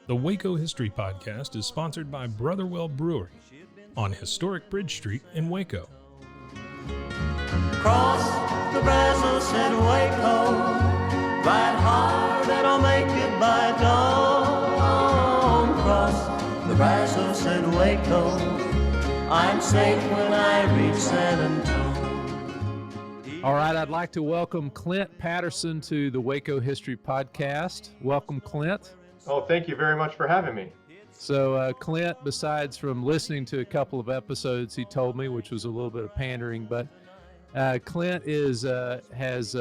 The Waco History Podcast is sponsored by Brotherwell Brewery on historic Bridge Street in Waco. Cross the Brazos at Waco, ride hard and I'll make it by dawn. Cross the Brazos at Waco, I'm safe when I reach San Antonio. All right, I'd like to welcome Clint Patterson to the Waco History Podcast. Welcome, Clint. Oh, thank you very much for having me. So, Clint, besides from listening to a couple of episodes, he told me, which was a little bit of pandering, but Clint has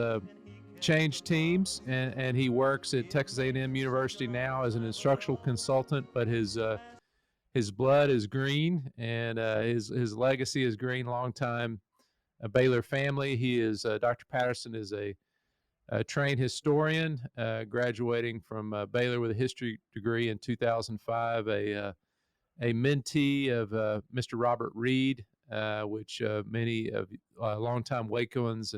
changed teams, and he works at Texas A&M University now as an instructional consultant. But his blood is green, and his legacy is green. Longtime Baylor family. He is Dr. Patterson is a trained historian, graduating from Baylor with a history degree in 2005. A mentee of Mr. Robert Reed, which many of longtime Wacoans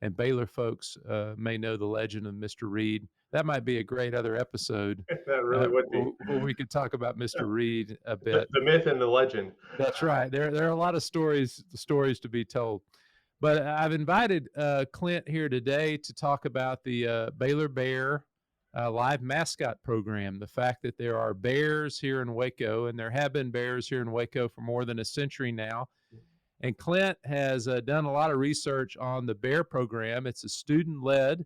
and Baylor folks may know the legend of Mr. Reed. That might be a great other episode. That really would be. Where we could talk about Mr. Reed a bit. The myth and the legend. That's right. There are a lot of stories to be told. But I've invited Clint here today to talk about the Baylor Bear live mascot program, the fact that there are bears here in Waco, and there have been bears here in Waco for more than a century now. And Clint has done a lot of research on the bear program. It's a student-led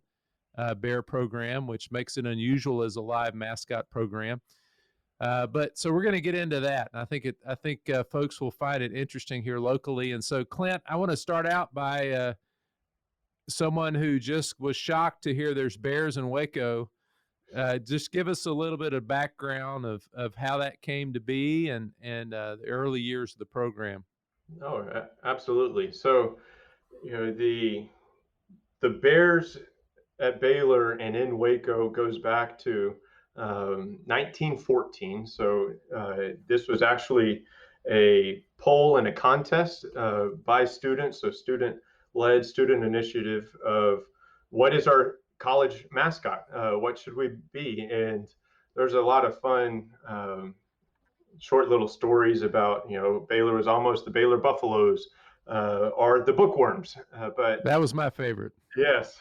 bear program, which makes it unusual as a live mascot program. But so we're going to get into that. And I think folks will find it interesting here locally. And so, Clint, I want to start out by someone who just was shocked to hear there's bears in Waco. Just give us a little bit of background of how that came to be and the early years of the program. Oh, absolutely. So, the Bears at Baylor and in Waco goes back to 1914. So this was actually a poll and a contest by students, so student-led, student initiative of what is our college mascot? What should we be? And there's a lot of fun short little stories about, Baylor was almost the Baylor Buffaloes or the Bookworms. But that was my favorite. Yes.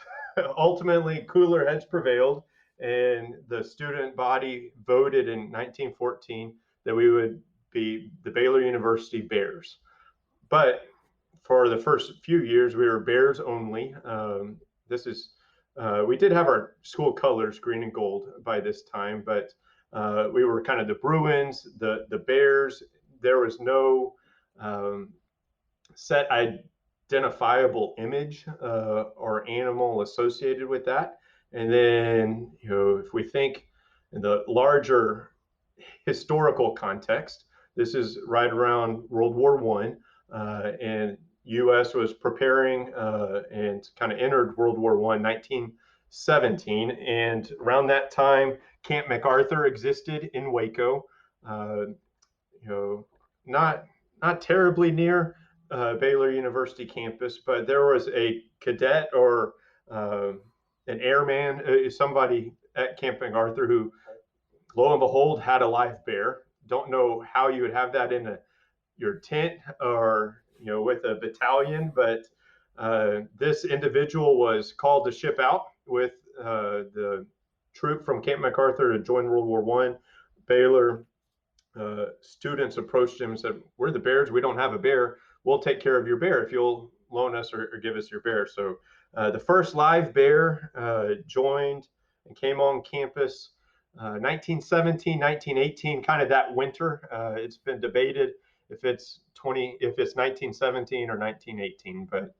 Ultimately, cooler heads prevailed, and the student body voted in 1914 that we would be the Baylor University Bears. But for the first few years, we were Bears only. We did have our school colors, green and gold, by this time, but we were kind of the Bruins, the Bears. There was no set identifiable image or animal associated with that. And then, if we think in the larger historical context, this is right around World War I, and U.S. was preparing and kind of entered World War I, 1917. And around that time, Camp MacArthur existed in Waco, not terribly near Baylor University campus, but there was a cadet or an airman, somebody at Camp MacArthur who, lo and behold, had a live bear. Don't know how you would have that in your tent or with a battalion, but this individual was called to ship out with the troop from Camp MacArthur to join World War I. Baylor students approached him and said, "We're the Bears. We don't have a bear. We'll take care of your bear if you'll loan us or give us your bear." So the first live bear joined and came on campus 1917, 1918, kind of that winter. It's been debated if it's 1917 or 1918, but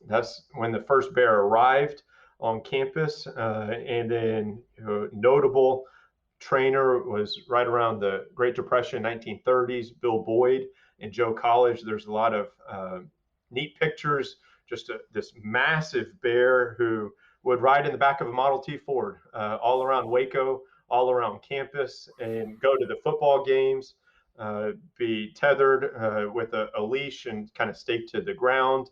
that's when the first bear arrived on campus. And then notable trainer was right around the Great Depression, 1930s, Bill Boyd and Joe College. There's a lot of neat pictures, just this massive bear who would ride in the back of a Model T Ford all around Waco, all around campus, and go to the football games, be tethered with a leash and kind of staked to the ground.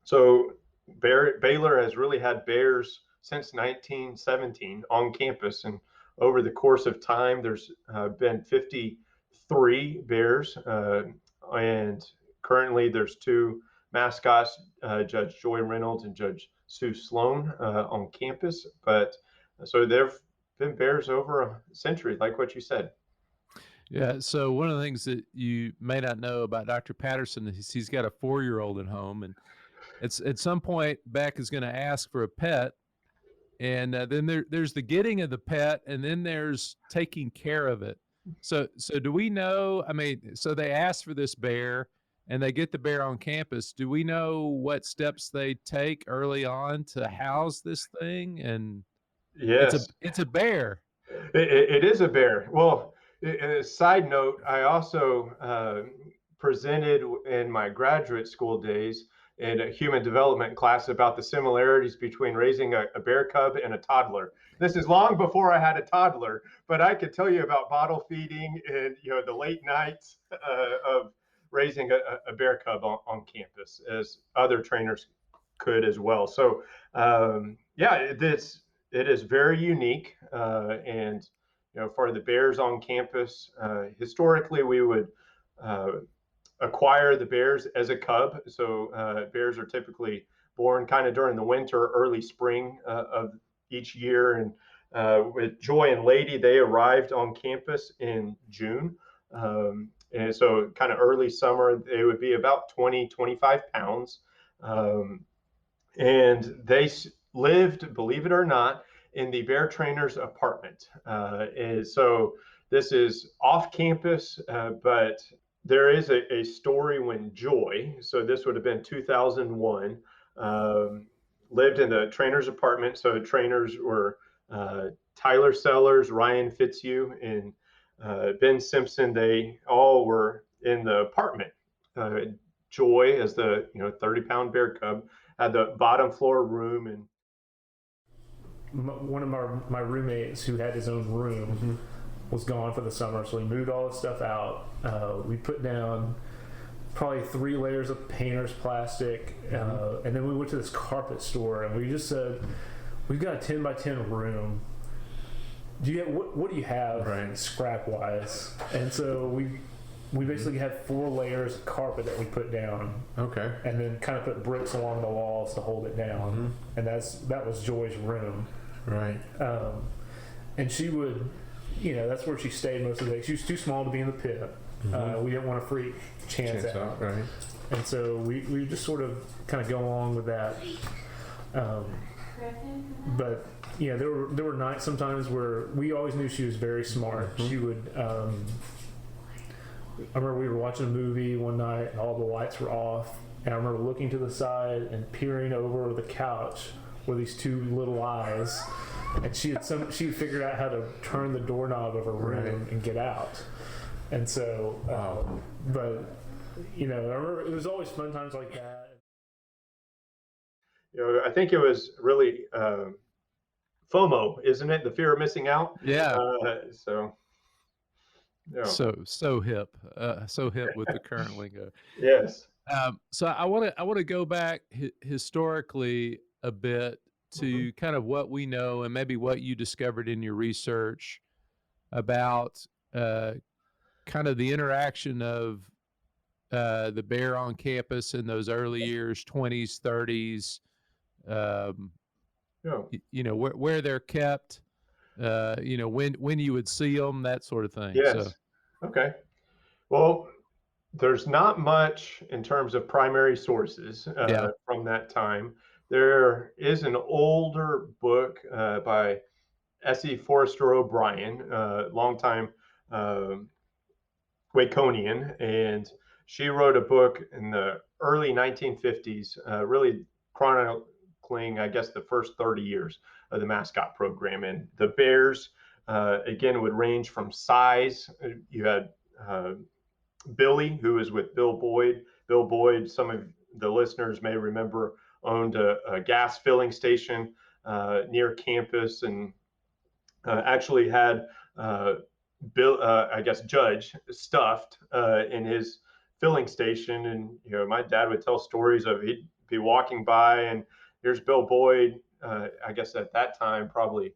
So Baylor has really had bears since 1917 on campus, and over the course of time, there's been 53 bears, and currently there's two mascots, Judge Joy Reynolds and Judge Sue Sloan, on campus. But so there've been bears over a century, like what you said. Yeah. So one of the things that you may not know about Dr. Patterson is he's got a 4-year-old at home, and it's at some point Beck is going to ask for a pet, and then there's the getting of the pet, and then there's taking care of it. So do we know? I mean, so they ask for this bear, and they get the bear on campus. Do we know what steps they take early on to house this thing? And Yes, it's a bear. it is a bear. Well, a side note, I also presented in my graduate school days in a human development class about the similarities between raising a bear cub and a toddler. This is long before I had a toddler, but I could tell you about bottle feeding and the late nights of raising a bear cub on campus, as other trainers could as well. So yeah, it is very unique, and for the bears on campus, historically we would acquire the bears as a cub. So bears are typically born kind of during the winter, early spring of each year. And with Joy and Lady, they arrived on campus in June. And so kind of early summer, they would be about 20, 25 pounds. And they lived, believe it or not, in the bear trainer's apartment. And so this is off campus, but there is a story when Joy, so this would have been 2001, lived in the trainer's apartment. So trainers were Tyler Sellers, Ryan Fitzhugh, and Ben Simpson. They all were in the apartment. Joy, as the 30-pound bear cub, had the bottom floor room, and one of my roommates who had his own room was gone for the summer, so we moved all the stuff out. We put down probably 3 layers of painter's plastic, and then we went to this carpet store, and we just said, we've got a 10 by 10 room. What do you have, right, scrap wise? And so we basically had 4 layers of carpet that we put down. Okay. And then kind of put bricks along the walls to hold it down. And that was Joy's room. Right. And she would, that's where she stayed most of the day. She was too small to be in the pit. We didn't want to freak Chance out. Right. And so we just sort of kind of go along with that. But there were nights sometimes where we always knew she was very smart. She would. I remember we were watching a movie one night and all the lights were off, and I remember looking to the side and peering over the couch with these 2 little eyes, and she had figured out how to turn the doorknob of her room and get out. And so, but I remember it was always fun times like that. I think it was really FOMO, isn't it? The fear of missing out. Yeah. So. Yeah. So hip with the current lingo. Yes. So I want to go back historically a bit to kind of what we know and maybe what you discovered in your research about kind of the interaction of the bear on campus in those early years, 20s, 30s. Where they're kept. When you would see them, that sort of thing. Yes. So. Okay. Well, there's not much in terms of primary sources from that time. There is an older book by S.E. Forrester O'Brien, longtime Waconian, and she wrote a book in the early 1950s, really chronicling, I guess, the first 30 years of the Mascot program. And the bears, again, would range from size. You had Billy, who was with Bill Boyd. Bill Boyd, some of the listeners may remember, owned a gas filling station near campus, and actually had Judge stuffed in his filling station. And my dad would tell stories of he'd be walking by, and here's Bill Boyd. I guess at that time, probably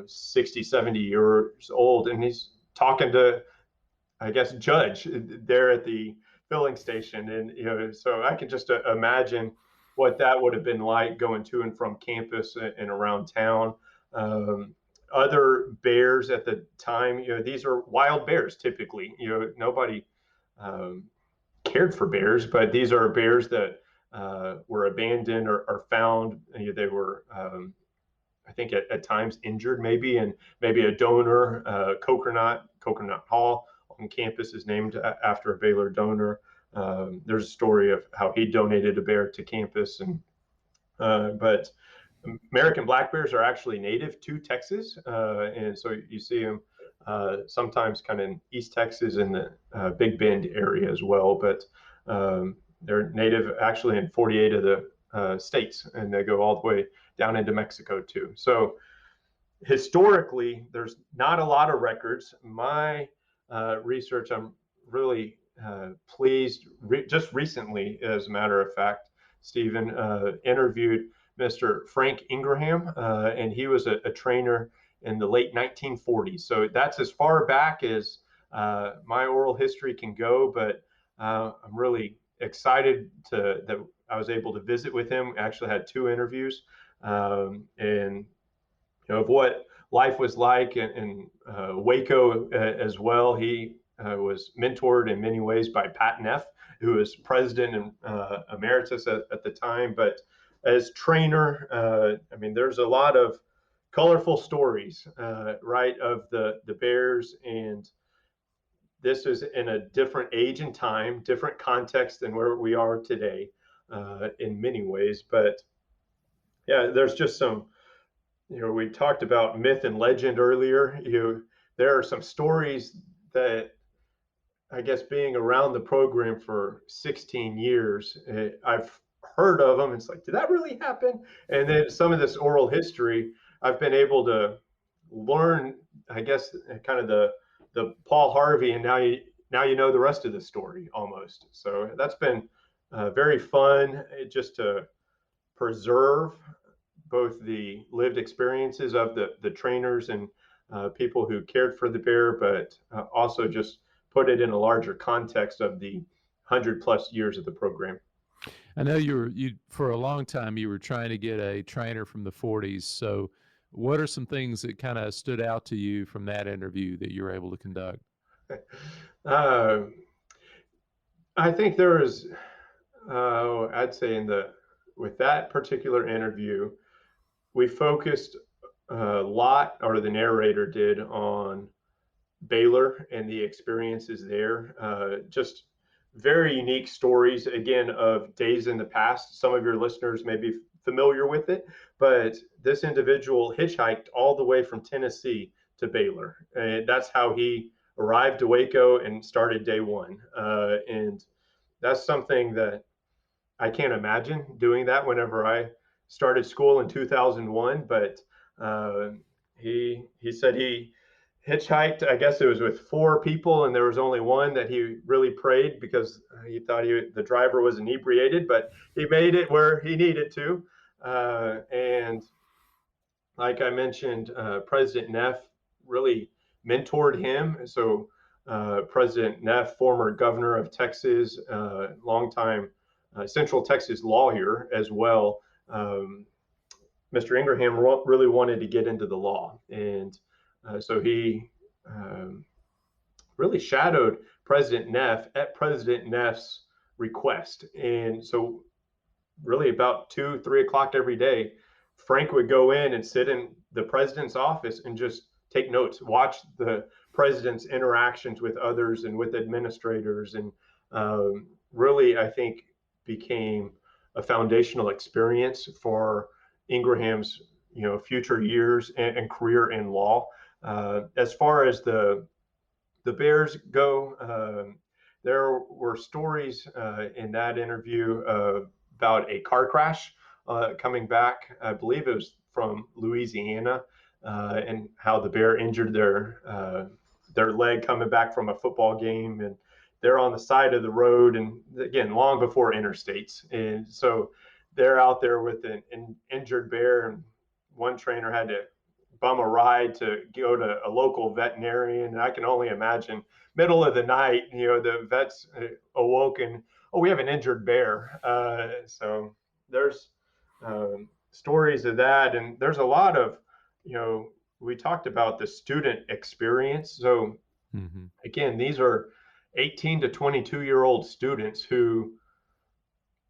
60, 70 years old, and he's talking to, I guess, Judge there at the filling station. And, so I can just imagine what that would have been like going to and from campus and around town. Other bears at the time, these are wild bears typically. Nobody cared for bears, but these are bears that were abandoned or found. They were, I think, at times injured, maybe, and maybe a donor, Coconut Hall on campus is named after a Baylor donor. There's a story of how he donated a bear to campus, but American black bears are actually native to Texas, and so you see them sometimes kind of in East Texas in the Big Bend area as well. But they're native actually in 48 of the states, and they go all the way down into Mexico too. So historically, there's not a lot of records. My research, I'm really pleased. Just recently, as a matter of fact, Stephen interviewed Mr. Frank Ingraham, and he was a trainer in the late 1940s. So that's as far back as my oral history can go, but I'm really excited that I was able to visit with him. I actually had 2 interviews, and of what life was like in Waco as well. He was mentored in many ways by Pat Neff, who was president and emeritus at the time. But as trainer, I mean, there's a lot of colorful stories, right, of the Bears. And this is in a different age and time, different context than where we are today in many ways. But yeah, there's just some, we talked about myth and legend earlier. There are some stories that, I guess, being around the program for 16 years, I've heard of them. It's like, did that really happen? And then some of this oral history, I've been able to learn, I guess, kind of the Paul Harvey, and now you know the rest of the story almost. So that's been very fun, just to preserve both the lived experiences of the trainers and people who cared for the bear, but also just put it in a larger context of the 100+ years of the program. I know you for a long time you were trying to get a trainer from the 40s. So what are some things that kind of stood out to you from that interview that you were able to conduct? I think there is, I'd say with that particular interview, we focused a lot, or the narrator did, on Baylor and the experiences there. Just very unique stories, again, of days in the past. Some of your listeners may be familiar with it, but this individual hitchhiked all the way from Tennessee to Baylor. And that's how he arrived to Waco and started day one. And that's something that I can't imagine doing that whenever I started school in 2001. But he said he hitchhiked. I guess it was with 4 people, and there was only one that he really prayed because he thought the driver was inebriated, but he made it where he needed to. And like I mentioned, President Neff really mentored him. So President Neff, former governor of Texas, longtime Central Texas lawyer as well. Mr. Ingraham really wanted to get into the law, and so he really shadowed President Neff at President Neff's request. And so really about 2-3 o'clock every day, Frank would go in and sit in the president's office and just take notes, watch the president's interactions with others and with administrators, and really, I think, became a foundational experience for Ingraham's future years and career in law. As far as the Bears go, there were stories in that interview about a car crash coming back. I believe it was from Louisiana, and how the bear injured their leg coming back from a football game, and they're on the side of the road, and again, long before interstates, and so they're out there with an injured bear, and one trainer had to bum a ride to go to a local veterinarian. And I can only imagine middle of the night, the vets awoken, oh, we have an injured bear. So there's stories of that. And there's a lot of, we talked about the student experience. So again, these are 18 to 22-year-old students who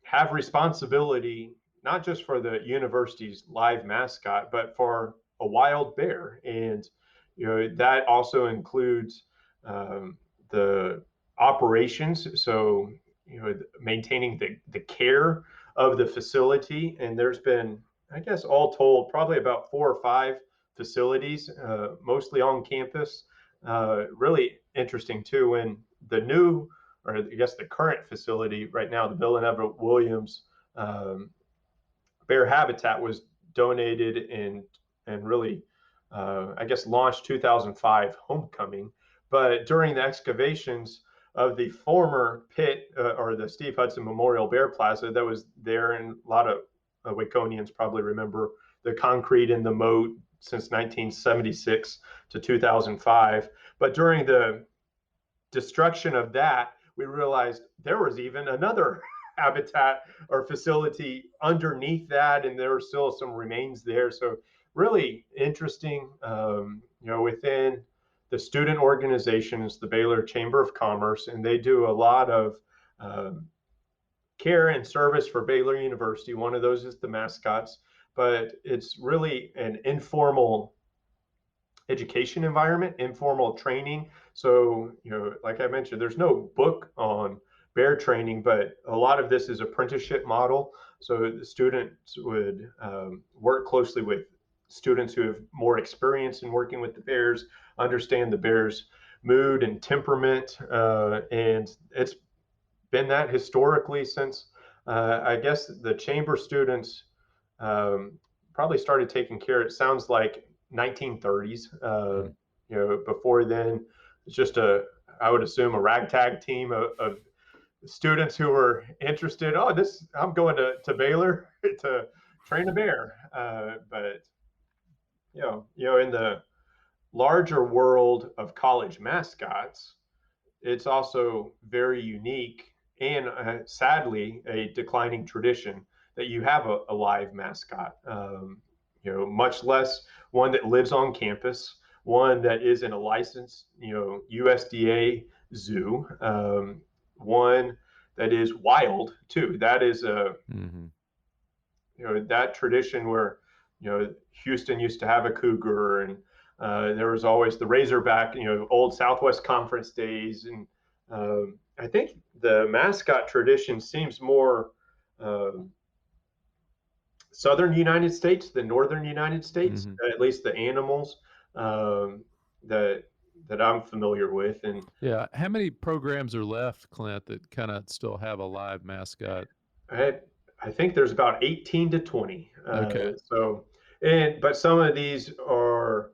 have responsibility not just for the university's live mascot, but for a wild bear. And that also includes the operations. So maintaining the care of the facility. And there's been, I guess, all told, probably about 4 or 5 facilities, mostly on campus. Really interesting too, when the new, or I guess the current facility right now, the Villanova Williams bear habitat, was donated and really, I guess, launched 2005 homecoming. But during the excavations of the former pit, or the Steve Hudson Memorial Bear Plaza that was there, and a lot of Waconians probably remember the concrete in the moat since 1976 to 2005. But during the destruction of that, we realized there was even another habitat or facility underneath that, and there were still some remains there. So really interesting, within the student organizations, the Baylor Chamber of Commerce, and they do a lot of care and service for Baylor University. One of those is the mascots, but it's really an informal education environment, informal training. So, like I mentioned, there's no book on bear training, but a lot of this is apprenticeship model. So the students would work closely with students who have more experience in working with the bears, understand the bear's mood and temperament. And it's been that historically since, I guess, the chamber students probably started taking care, it sounds like 1930s. Before then, it's just I would assume, a ragtag team of students who were interested. Oh, I'm going to Baylor to train a bear. But in the larger world of college mascots, it's also very unique and sadly a declining tradition that you have a live mascot. Much less one that lives on campus, one that is in a licensed, USDA zoo, one that is wild too. That is that tradition where, Houston used to have a cougar, and there was always the Razorback, old Southwest Conference days. And I think the mascot tradition seems more Southern United States than Northern United States, at least the animals that I'm familiar with. And yeah, how many programs are left, Clint, that kind of still have a live mascot? I think there's about 18 to 20. Okay. So, but some of these are,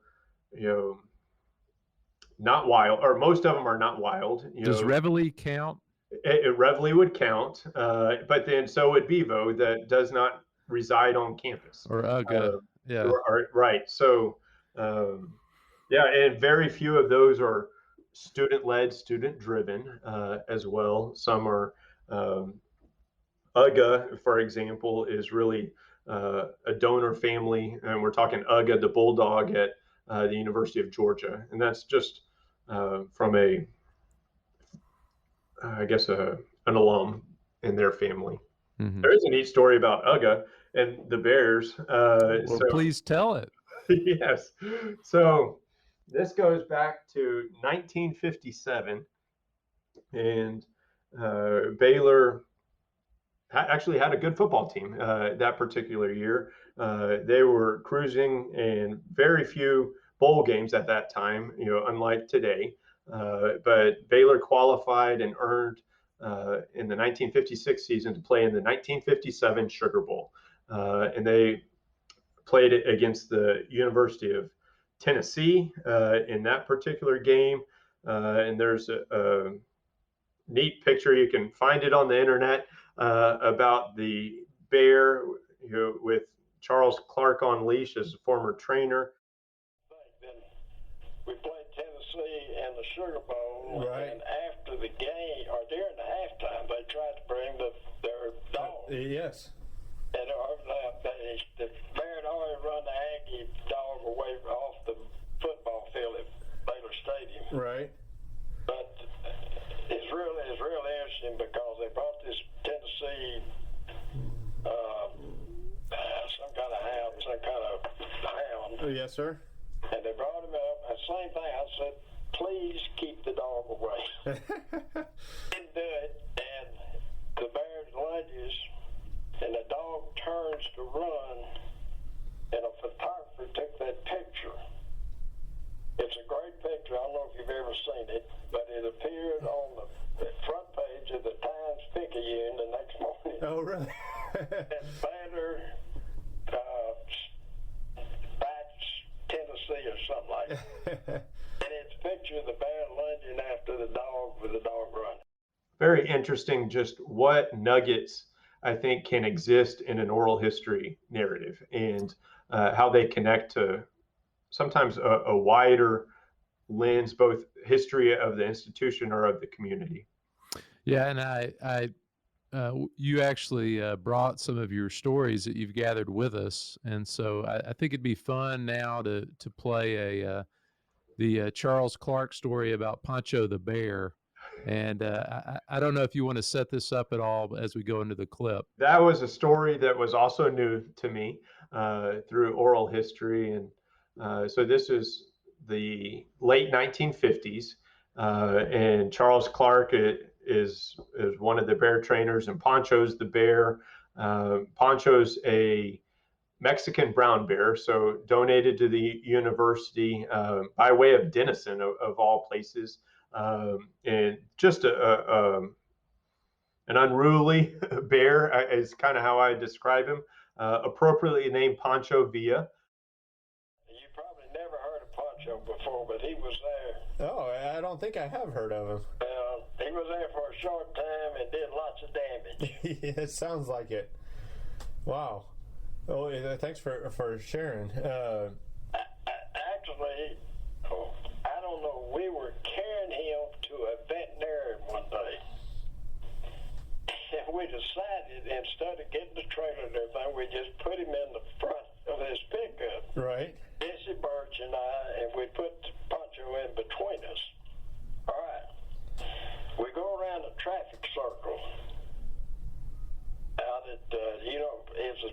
not wild, or most of them are not wild. Does Reveille count? Reveille would count, but then so would Bevo, that does not reside on campus. Or UGA, yeah. Right. So, and very few of those are student-led, student-driven as well. Some are, UGA, for example, is really a donor family, and we're talking UGA, the bulldog at the University of Georgia, and that's just from an alum in their family. There is a neat story about UGA and the Bears. Please tell it. Yes. So this goes back to 1957, and Baylor actually had a good football team that particular year. They were cruising in very few bowl games at that time, unlike today. But Baylor qualified and earned in the 1956 season to play in the 1957 Sugar Bowl. And they played it against the University of Tennessee in that particular game. And there's a neat picture, you can find it on the internet, about the bear with Charles Clark on leash as a former trainer. we played Tennessee in the Sugar Bowl, Right. and after the game, or during the halftime, they tried to bring their dog. Yes. And the Bear had already run the Aggie dog away off the football field at Baylor Stadium. Right. But it's really interesting because they brought this Tennessee some kind of hound, Yes, sir. and they brought him up. And same thing, I said, please keep the dog away. Didn't do it, and the bear lunges, and the dog turns to run, and a photographer took that picture. It's a great picture. I don't know if you've ever seen it, but it appeared on the front page of the Times-Picayune the next morning. Oh, really? At Baylor, Tennessee or something like that. And it's a picture of the bear lunging after the dog with the dog running. Very interesting just what nuggets I think can exist in an oral history narrative, and how they connect to sometimes a wider lens, both history of the institution or of the community. Yeah, and you actually brought some of your stories that you've gathered with us, and so I think it'd be fun now to play the Charles Clark story about Pancho the Bear. And I don't know if you want to set this up at all as we go into the clip. That was a story that was also new to me through oral history, and so this is the late 1950s, and Charles Clark is one of the bear trainers, and Pancho's the bear. Pancho's a Mexican brown bear, so donated to the university by way of Denison, of all places, and just an unruly bear is kind of how I describe him, appropriately named Pancho Villa. You probably never heard of Pancho before, but he was there. Oh, I don't think I have heard of him. He was there for a short time and did lots of damage. It sounds like it. Wow. Oh, thanks for sharing. Actually, I don't know, we were carrying him to a veterinarian one day. And we decided, instead of getting the trailer and everything, we just put him in the front of his pickup. Right. Jesse Birch and I, and we put Pancho in between us. All right. We go around the traffic circle out at, is the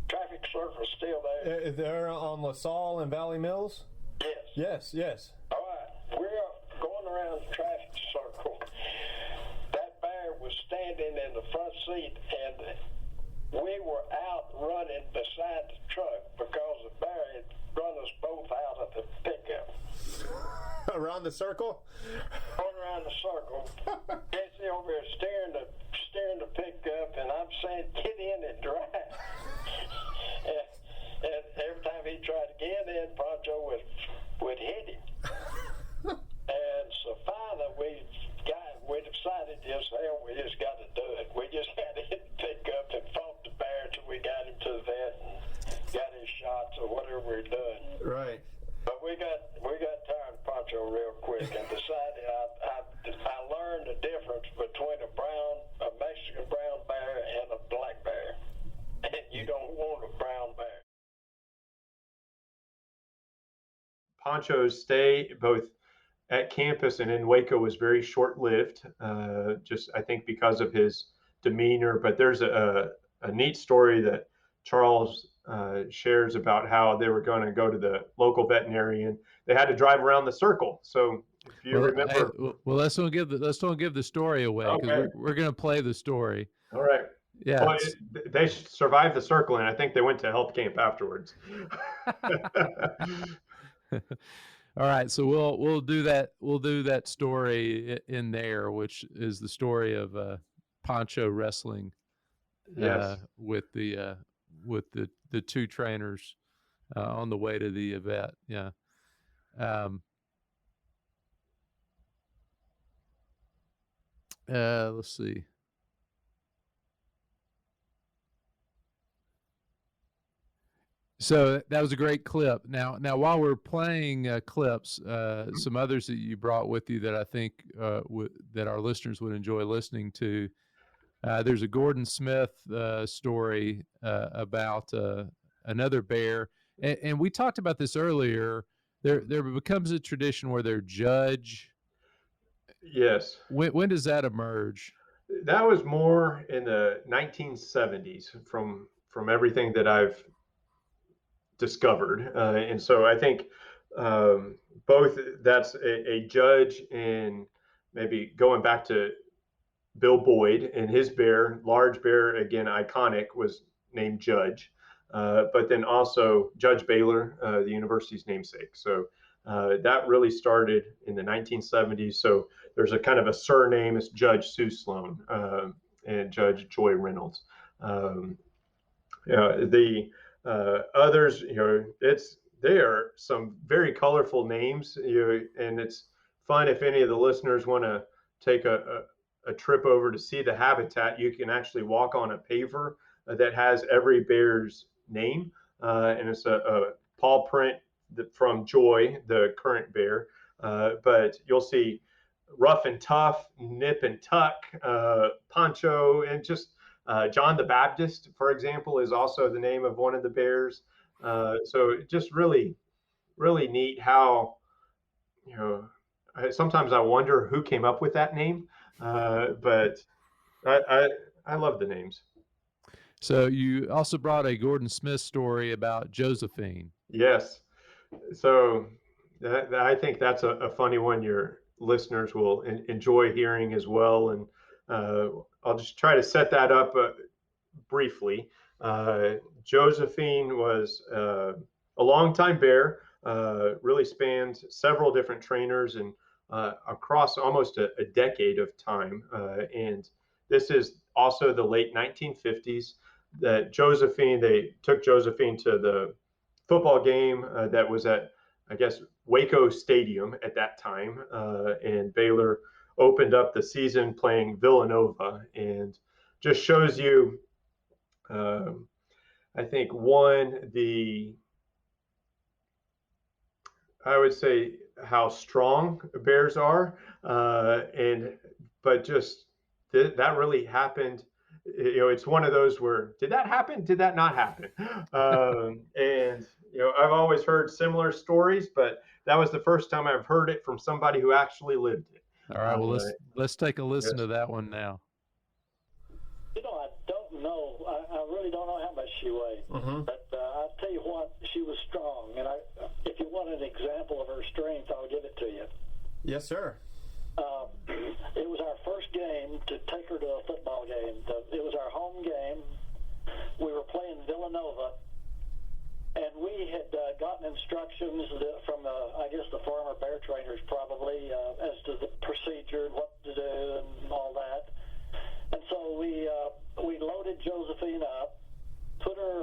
traffic circle still there? They're on LaSalle and Valley Mills? Yes. Yes. All right. We're going around the traffic circle. That bear was standing in the front seat, and we were out running beside the truck because the bear had run us both out of the pickup. Around the circle? Going around the circle. Jesse over here steering the pickup, and I'm saying, get in and drive. and every time he tried to get in, Pancho would hit him. And so finally we decided we just got to do it. We just got to hit the pickup and fought the bear until we got him to the vet and got his shots or whatever we're doing. Right. But we got tired of Pancho real quick and decided I learned the difference between a Mexican brown bear and a black bear. And you don't want a brown bear. Pancho's stay both at campus and in Waco was very short-lived, just I think because of his demeanor. But there's a neat story that Charles shares about how they were going to go to the local veterinarian. They had to drive around the circle. So if you remember, let's don't give the story away, because Okay. we're going to play the story. all right. Yeah. Well, they survived the circle, and I think they went to health camp afterwards. All right, so we'll do that. We'll do that story in there, which is the story of Pancho wrestling Yes. with the two trainers on the way to the vet. Yeah. Let's see. So that was a great clip. Now, while we're playing clips, some others that you brought with you that I think that our listeners would enjoy listening to. There's a Gordon Smith story about another bear, and we talked about this earlier. There becomes a tradition where they're judge. Yes. When does that emerge? That was more in the 1970s from everything that I've discovered. And so I think both that's a judge, and maybe going back to Bill Boyd and his bear, large bear, again, iconic, was named Judge. But then also Judge Baylor, the university's namesake. So that really started in the 1970s. So there's a kind of a surname, it's Judge Sue Sloan and Judge Joy Reynolds. The others, they are some very colorful names, and it's fun if any of the listeners want to take a trip over to see the habitat. You can actually walk on a paver that has every bear's name, and it's a paw print from Joy, the current bear. But you'll see Rough and Tough, Nip and Tuck, Poncho, and just John the Baptist, for example, is also the name of one of the bears. So just really, really neat how, sometimes I wonder who came up with that name, but I love the names. So you also brought a Gordon Smith story about Josephine. Yes. So I think that's a funny one your listeners will enjoy hearing as well. And I'll just try to set that up briefly. Josephine was a longtime bear, really spanned several different trainers and across almost a decade of time. And this is also the late 1950s that they took Josephine to the football game that was at, I guess, Waco Stadium at that time. And Baylor opened up the season playing Villanova, and just shows you, I think, I would say how strong bears are, but just that really happened. It's one of those where, did that happen? Did that not happen? And I've always heard similar stories, but that was the first time I've heard it from somebody who actually lived it. All right, well, let's take a listen to that one now. I don't know. I really don't know how much she weighed. Mm-hmm. But I'll tell you what, she was strong. And if you want an example of her strength, I'll give it to you. Yes, sir. It was our first game to take her to a football game. It was our home game. We were playing Villanova, and we had gotten instructions from, I guess, the former bear trainers probably, as to the procedure, what to do, and all that. And so we loaded Josephine up, put her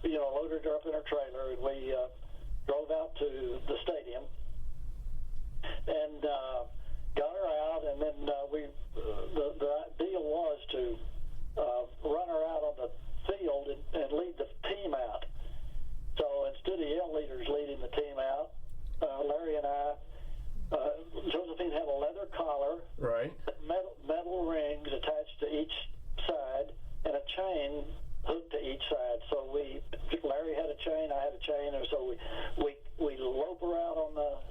loaded her up in her trailer, and we drove out to the stadium and got her out. And then the deal was to run her out on the field and lead the team out. So instead of yell leaders leading the team out, Larry and I, Josephine had a leather collar, right, metal rings attached to each side, and a chain hooked to each side. So Larry had a chain, I had a chain, and so we lope her out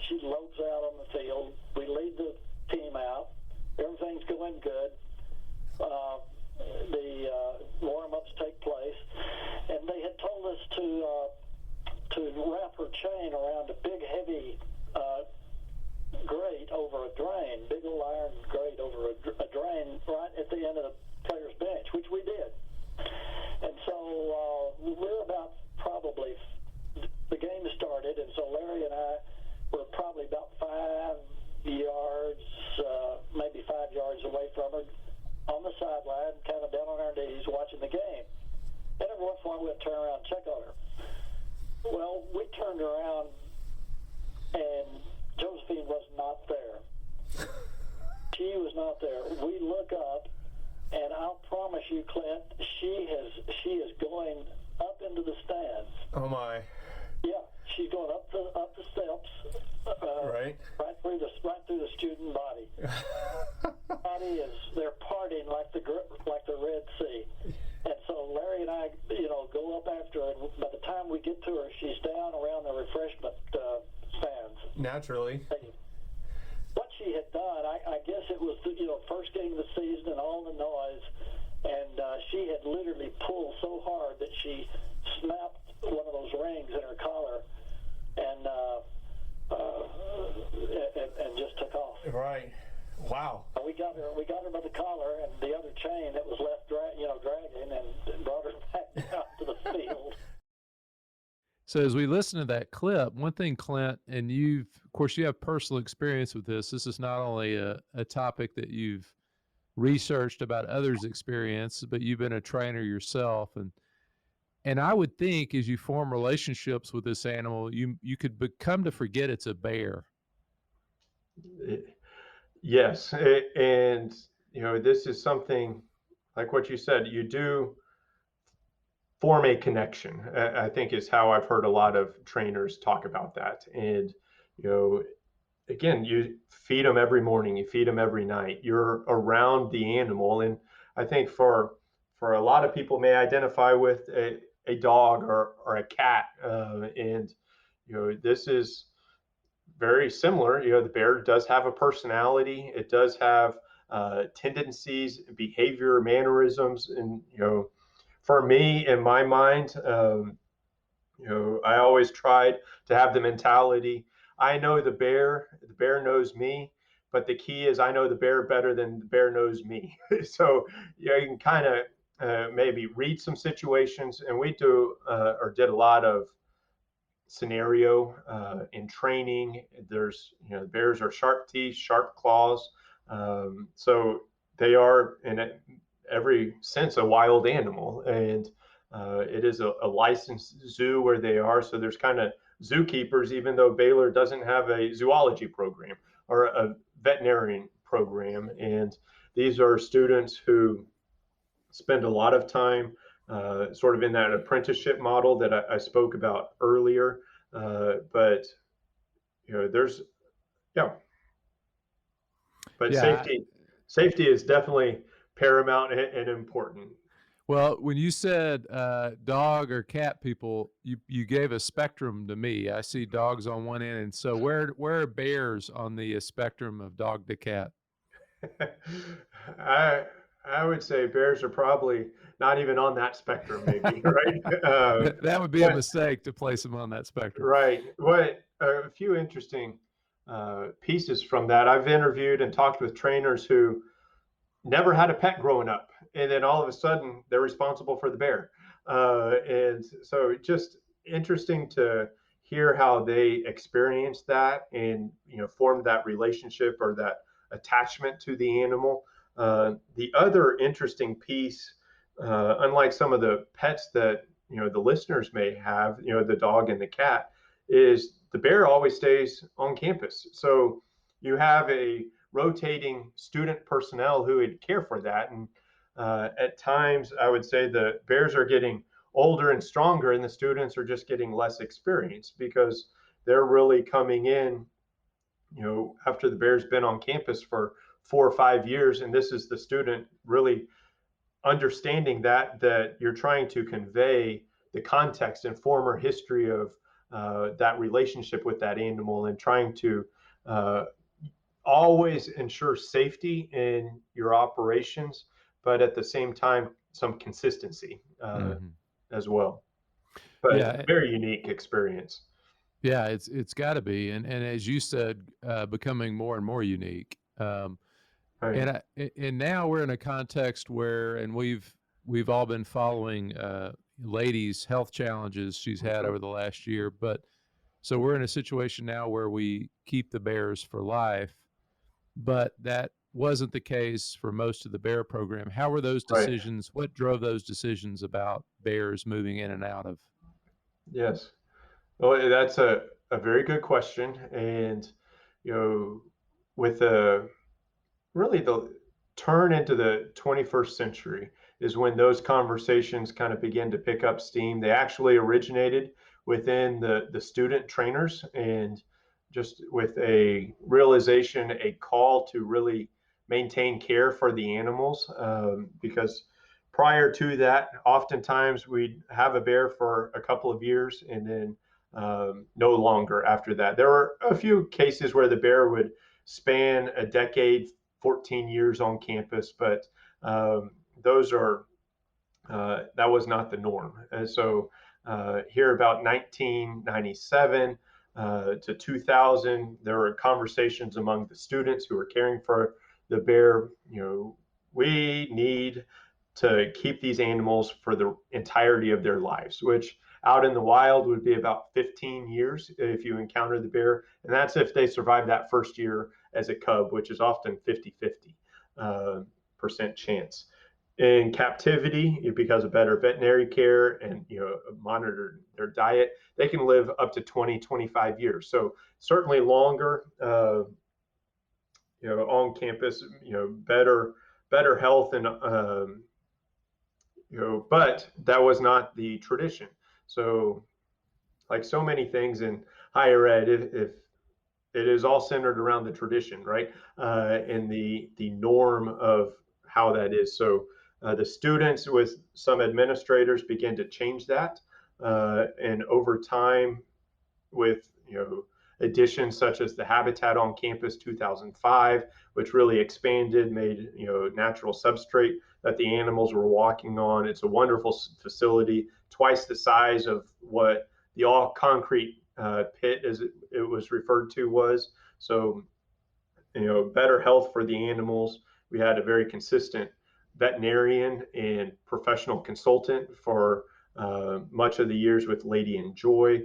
she lopes out on the field. We lead the team out. Everything's going good. The warm-ups take place, and they had told us to wrap her chain around a big, heavy grate over a drain, big old iron grate over a drain right at the end of the player's bench, which we did. And so we're about probably, the game started, and so Larry and I were probably about 5 yards, maybe 5 yards away from her on the sideline, kind of down on our knees watching the game. And every once in a while we'd turn around and check on her. Well, we turned around and Josephine was not there. She was not there. We look up, and I'll promise you, Clint, she is going up into the stands. Oh my. Yeah, she's going up the steps, Right. right through the student body. They're partying like the Red Sea, and so Larry and I, go up after her. And by the time we get to her, she's down around the refreshment stands. Naturally. What she had done, I guess it was first game of the season and all the noise, and she had literally pulled so hard that she snapped one of those rings in her collar, and just took off. Right. Wow. We got her by the collar and the other chain that was left dragging, and brought her back out to the field. So as we listen to that clip, one thing, Clint, and of course, you have personal experience with this. This is not only a topic that you've researched about others' experience, but you've been a trainer yourself. And I would think as you form relationships with this animal, you could come to forget it's a bear. Yes. And, this is something like what you said, you do form a connection, I think is how I've heard a lot of trainers talk about that. And, again, you feed them every morning, you feed them every night, you're around the animal. And I think for a lot of people may identify with a dog or a cat. And, this is very similar. The bear does have a personality. It does have tendencies, behavior, mannerisms. And, for me, in my mind, I always tried to have the mentality, I know the bear knows me, but the key is I know the bear better than the bear knows me. So you can kind of maybe read some situations, and we did a lot of scenario in training. There's, bears are sharp teeth, sharp claws. So they are in every sense a wild animal, and it is a licensed zoo where they are. So there's kind of zookeepers, even though Baylor doesn't have a zoology program or a veterinarian program. And these are students who spend a lot of time sort of in that apprenticeship model that I spoke about earlier. But there's, but Yeah. safety is definitely paramount and important. Well, when you said dog or cat people, you gave a spectrum to me. I see dogs on one end, and so where are bears on the spectrum of dog to cat? I would say bears are probably not even on that spectrum, maybe, right? That would be a mistake to place them on that spectrum. Right. What a few interesting pieces from that. I've interviewed and talked with trainers who never had a pet growing up, and then all of a sudden they're responsible for the bear. And so just interesting to hear how they experienced that and formed that relationship or that attachment to the animal. The other interesting piece, unlike some of the pets that the listeners may have, the dog and the cat, is the bear always stays on campus. So you have a rotating student personnel who would care for that. And at times, I would say the bears are getting older and stronger, and the students are just getting less experienced because they're really coming in, after the bear's been on campus for 4 or 5 years. And this is the student really understanding that you're trying to convey the context and former history of that relationship with that animal, and trying to always ensure safety in your operations, but at the same time, some consistency as well. But Yeah. very unique experience. Yeah, it's got to be, and as you said, becoming more and more unique. Right. And now we're in a context where, and we've all been following Lady's health challenges she's had over the last year, but so we're in a situation now where we keep the bears for life, but that wasn't the case for most of the bear program. How were those decisions? Right. What drove those decisions about bears moving in and out of? Yes. Well, that's a very good question. And, with really the turn into the 21st century, is when those conversations kind of begin to pick up steam. They actually originated within the student trainers, and just with a realization, a call to really maintain care for the animals, because prior to that, oftentimes we'd have a bear for a couple of years and then no longer after that. There were a few cases where the bear would span a decade, 14 years on campus, but those are that was not the norm. And so here about 1997 to 2000, there were conversations among the students who were caring for the bear. We need to keep these animals for the entirety of their lives, which out in the wild would be about 15 years if you encounter the bear. And that's if they survive that first year as a cub, which is often 50-50% chance. In captivity, because of better veterinary care and monitor their diet, they can live up to 20-25 years. So certainly longer on campus, better health, and but that was not the tradition. So like so many things in higher ed, if it is all centered around the tradition, right? And the norm of how that is. So the students with some administrators began to change that. And over time, with additions such as the Habitat on Campus 2005, which really expanded, made natural substrate that the animals were walking on. It's a wonderful facility, twice the size of what the all concrete pit, as it was referred to, was. So better health for the animals. We had a very consistent veterinarian and professional consultant for much of the years with Lady and Joy,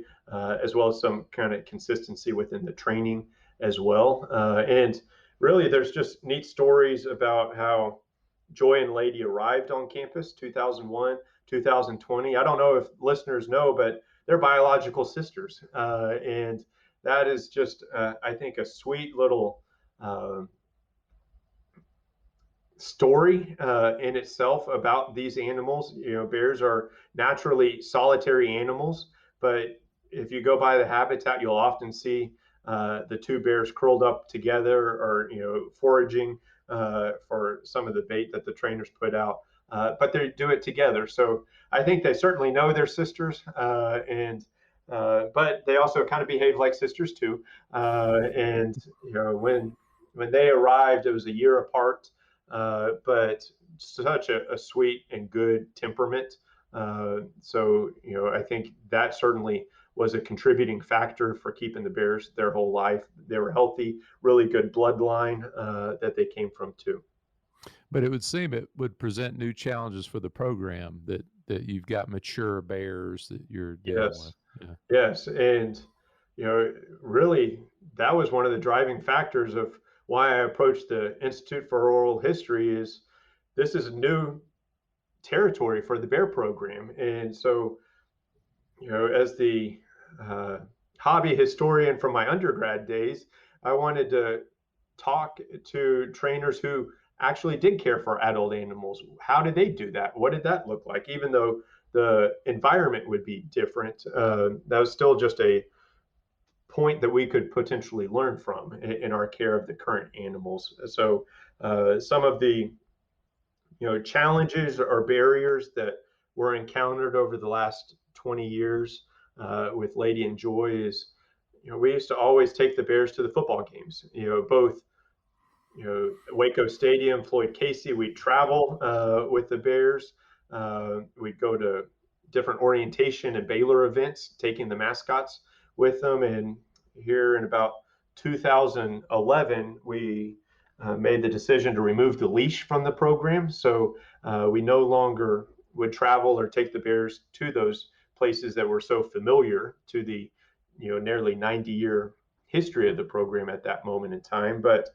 as well as some kind of consistency within the training as well. And really, there's just neat stories about how Joy and Lady arrived on campus 2001, 2020. I don't know if listeners know, but they're biological sisters. And that is just, I think, a sweet little story in itself about these animals. Bears are naturally solitary animals, but if you go by the habitat, you'll often see the two bears curled up together, or foraging for some of the bait that the trainers put out. But they do it together, so I think they certainly know their sisters, and but they also kind of behave like sisters too. And when they arrived, it was a year apart. But such a sweet and good temperament. So I think that certainly was a contributing factor for keeping the bears their whole life. They were healthy, really good bloodline that they came from too. But it would seem it would present new challenges for the program, that you've got mature bears that you're dealing with. Yeah. Yes, and really that was one of the driving factors of why I approached the Institute for Oral History. Is this is new territory for the bear program. And so as the hobby historian from my undergrad days, I wanted to talk to trainers who actually did care for adult animals. How did they do that? What did that look like? Even though the environment would be different, that was still just a point that we could potentially learn from in our care of the current animals. So some of the challenges or barriers that were encountered over the last 20 years with Lady and Joy is, we used to always take the bears to the football games, both Waco Stadium, Floyd Casey. We'd travel with the bears. We'd go to different orientation and Baylor events, taking the mascots with them. And here in about 2011, we made the decision to remove the leash from the program. So we no longer would travel or take the bears to those places that were so familiar to the nearly 90-year history of the program at that moment in time. But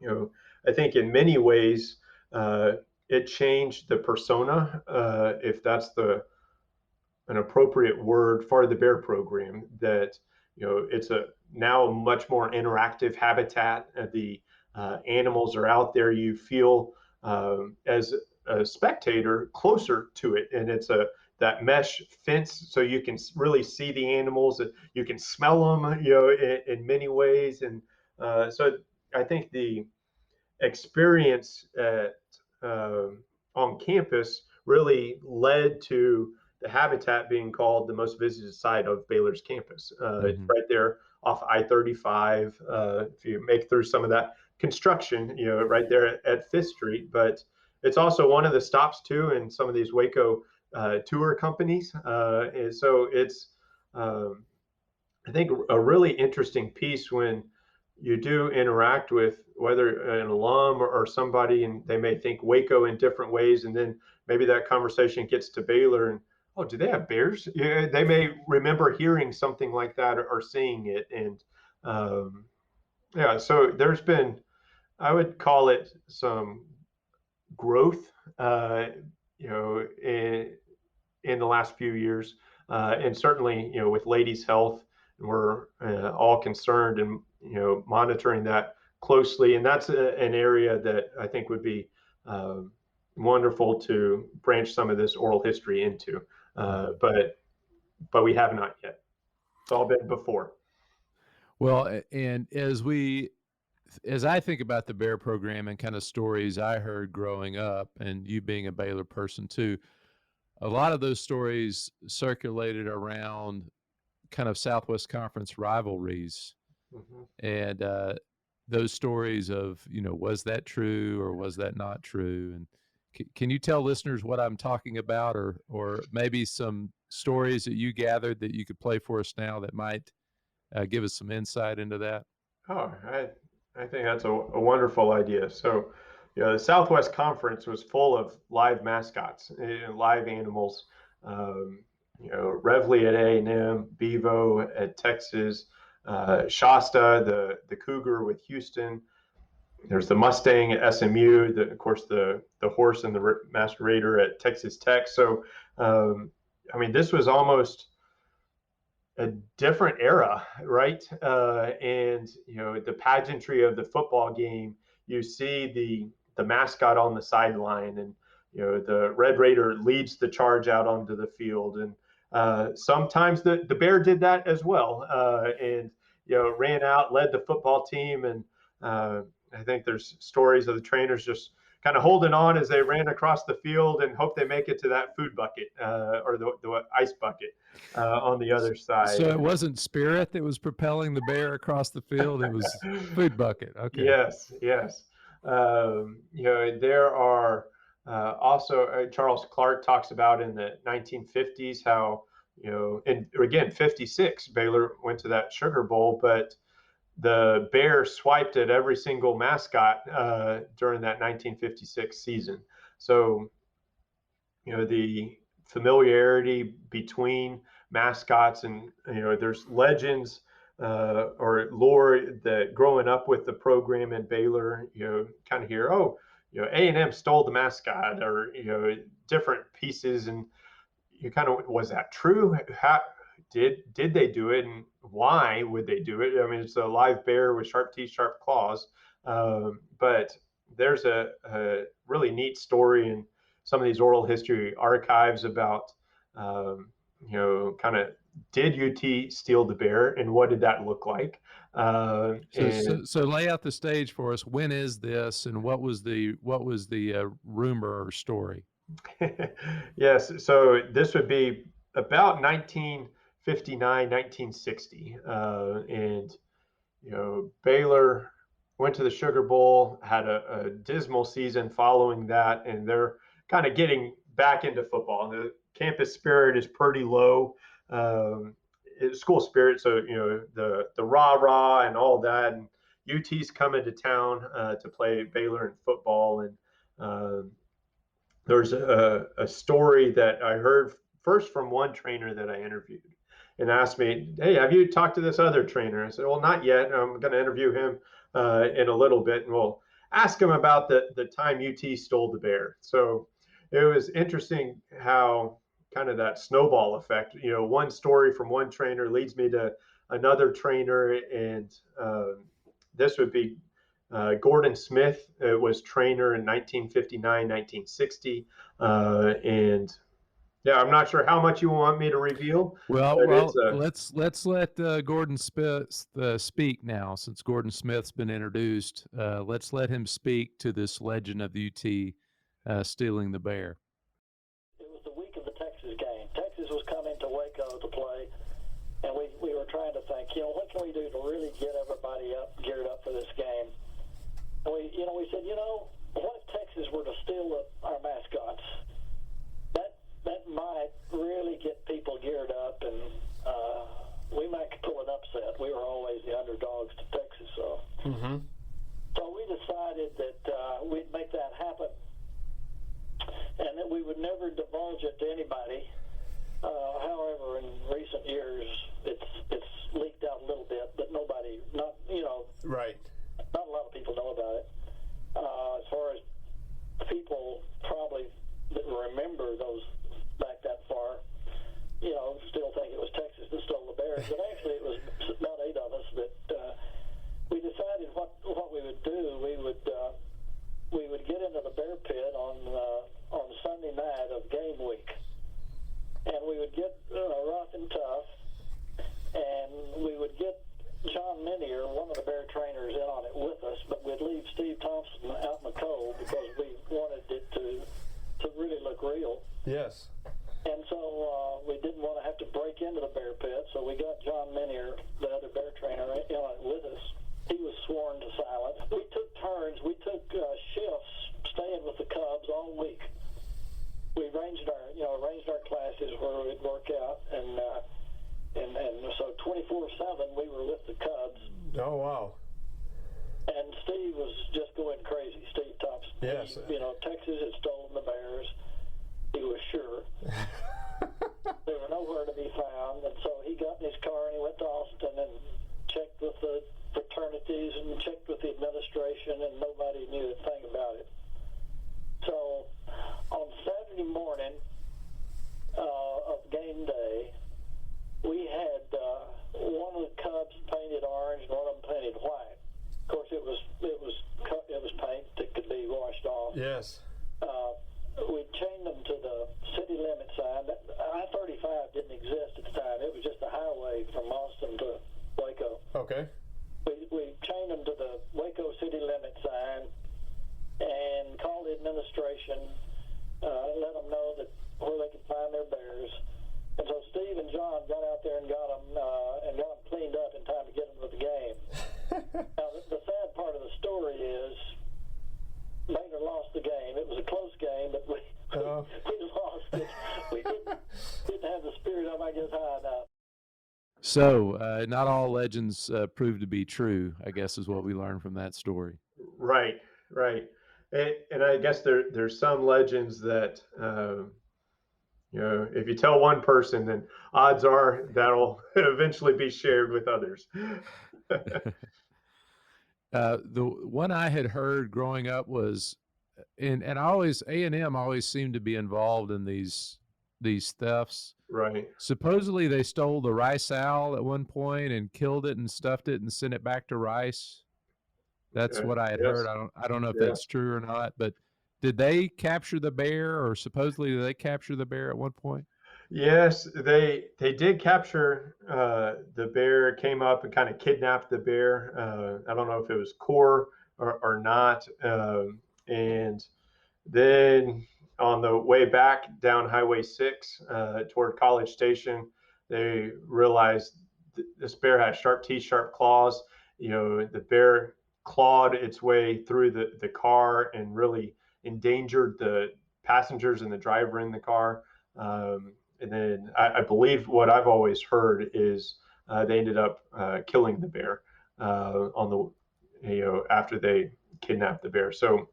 I think in many ways it changed the persona, if that's an appropriate word for the bear program, that it's a now much more interactive habitat. The animals are out there. You feel as a spectator closer to it, and it's that mesh fence, so you can really see the animals. You can smell them, in many ways, and so I think the experience on campus really led to the habitat being called the most visited site of Baylor's campus. It's right there off I-35. If you make through some of that construction, right there at Fifth Street, but it's also one of the stops too in some of these Waco tour companies. And so it's, I think, a really interesting piece when you do interact with whether an alum or somebody, and they may think Waco in different ways, and then maybe that conversation gets to Baylor, and oh, do they have bears? Yeah, they may remember hearing something like that or seeing it, and yeah. So there's been, I would call it, some growth, in the last few years, and certainly, with ladies' health, we're all concerned and monitoring that closely, and that's an area that I think would be wonderful to branch some of this oral history into, but we have not yet. It's all been before. Well, and as I think about the Bear program and kind of stories I heard growing up, and you being a Baylor person too, a lot of those stories circulated around kind of Southwest Conference rivalries. And those stories of, was that true or was that not true? And can you tell listeners what I'm talking about, or maybe some stories that you gathered that you could play for us now that might give us some insight into that? Oh, I think that's a wonderful idea. So, the Southwest Conference was full of live mascots, live animals. Revley at A&M, Bevo at Texas, Shasta, the Cougar with Houston. There's the Mustang at SMU, of course, the horse and the Masquerader at Texas Tech. So, this was almost a different era, right? And the pageantry of the football game, you see the mascot on the sideline, and the Red Raider leads the charge out onto the field, and sometimes the Bear did that as well, and ran out, led the football team, and I think there's stories of the trainers just kind of holding on as they ran across the field and hope they make it to that food bucket or the ice bucket on the other side. So it wasn't Spirit that was propelling the Bear across the field; it was food bucket. Okay. Yes. There are also Charles Clark talks about in the 1950s how and again 56 Baylor went to that Sugar Bowl, but the Bear swiped at every single mascot during that 1956 season. So, the familiarity between mascots, and there's legends or lore that growing up with the program in Baylor, kind of hear, oh, A&M stole the mascot, or different pieces, and you kind of, was that true? How did they do it, and why would they do it? It's a live bear with sharp teeth, sharp claws, but there's a really neat story in some of these oral history archives about kind of, did UT steal the Bear, and what did that look like? So lay out the stage for us. When is this, and what was the rumor or story? Yes, so this would be about 1959, 1960, and Baylor went to the Sugar Bowl, had a dismal season following that, and they're kind of getting back into football. The campus spirit is pretty low, school spirit, so the rah-rah and all that, and UT's coming to town to play Baylor in football, and there's a story that I heard first from one trainer that I interviewed, and asked me, hey, have you talked to this other trainer? I said, well, not yet. I'm going to interview him in a little bit, and we'll ask him about the time UT stole the Bear. So it was interesting how kind of that snowball effect, one story from one trainer leads me to another trainer, and this would be Gordon Smith was trainer in 1959, 1960, and yeah, I'm not sure how much you want me to reveal. Well, let's let Gordon Smith speak now, since Gordon Smith's been introduced. Let's let him speak to this legend of the UT stealing the bear. It was the week of the Texas game. Texas was coming to Waco to play, and we were trying to think, what can we do to really get everybody geared up for this game? And we said, what if Texas were to steal our mascots? That might really get people geared up, and we might pull an upset. We were always the underdogs to Texas, so we decided that we'd make that happen, and that we would never divulge it to anybody. However, in recent years, it's leaked out a little bit, but Right. not a lot of people know about it. As far as people probably that remember those back that far, still think it was Texas that stole the bears, but actually it was about 8 of us that we decided what we would do. We would get into the bear pit on Sunday night of game week, and we would get rough and tough, and we would get John Minier, one of the bear trainers, in on it with us, but we'd leave Steve Thompson out in the cold because we wanted it to really look real. Yes. And so we didn't want to have to break into the bear pit, so we got John Minier, the other bear trainer, in on it with us. He was sworn to silence. We took turns. We took shifts staying with the Cubs all week. We arranged our classes where we'd work out, and so 24/7 we were with the Cubs. Oh, wow. And Steve was just going crazy, Steve Thompson. Yes. Texas had stolen the bears. He was sure. They were nowhere to be found, and so he got in his car and he went to Austin and checked with the fraternities and checked with the administration, and nobody knew a thing about it. So on Saturday morning of game day, we had one of the Cubs painted orange and one of them painted white. Of course, it was paint that could be washed off. Yes. We chained them to the city limit sign. I-35 didn't exist at the time. It was just a highway from Austin to Waco. Okay. We chained them to the Waco city limit sign and called the administration, let them know that where they could find their bears. And so Steve and John got out there and got them cleaned up in time to get them to the game. Now, the sad part of the story is Baylor lost the game. It was a close game, but we lost it. We didn't have the spirit of, I guess, high enough. So, not all legends prove to be true, I guess, is what we learned from that story. Right. And I guess there's some legends that, if you tell one person, then odds are that'll eventually be shared with others. The one I had heard growing up was, and A&M always seemed to be involved in these thefts. Right. Supposedly they stole the rice owl at one point and killed it and stuffed it and sent it back to Rice. That's what I had heard. I don't know if that's true or not, but did they capture the bear, or supposedly did they capture the bear at one point? Yes, they did capture the bear, came up and kind of kidnapped the bear. I don't know if it was core or not. And then on the way back down Highway 6 toward College Station, they realized this bear had sharp teeth, sharp claws. The bear clawed its way through the car and really endangered the passengers and the driver in the car. And then I believe what I've always heard is they ended up killing the bear after they kidnapped the bear. So,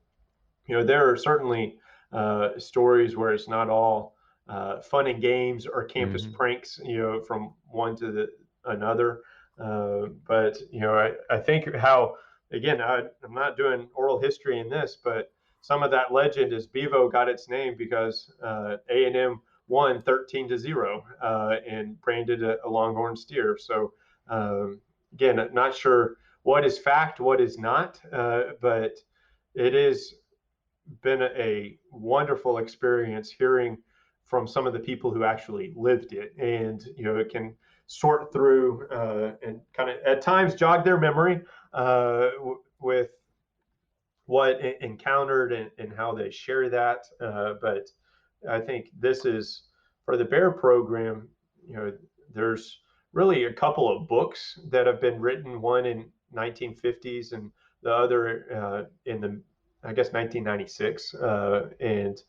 there are certainly stories where it's not all fun and games or campus pranks, from one to another. But I think how, again, I'm not doing oral history in this, but some of that legend is Bevo got its name because A&M won 13-0 and branded a longhorn steer. So again, not sure what is fact, what is not. But it has been a wonderful experience hearing from some of the people who actually lived it, and it can sort through and kind of at times jog their memory with what encountered and how they share that. But I think this is for the Bear program. There's really a couple of books that have been written. One in 1950s and the other in the I guess 1996. And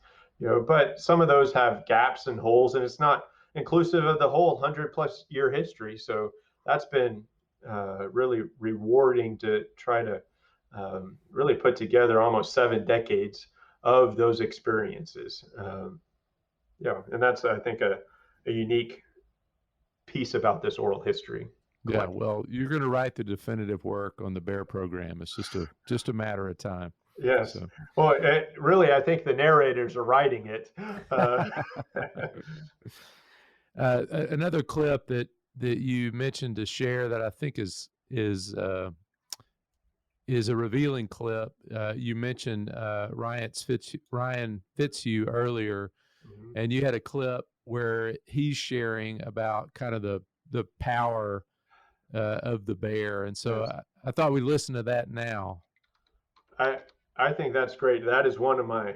but some of those have gaps and holes, and it's not inclusive of the whole 100+ year history. So that's been really rewarding to try to really put together almost 7 decades of those experiences. And that's, I think, a unique piece about this oral history collection. Yeah, well, you're going to write the definitive work on the Bear program. It's just a matter of time. Yes. So. Well, really, I think the narrators are writing it. Another clip that you mentioned to share that I think is a revealing clip. You mentioned Ryan Fitzhugh earlier, and you had a clip where he's sharing about kind of the power of the bear, and so Yes. I thought we'd listen to that now. I think that's great. That is one of my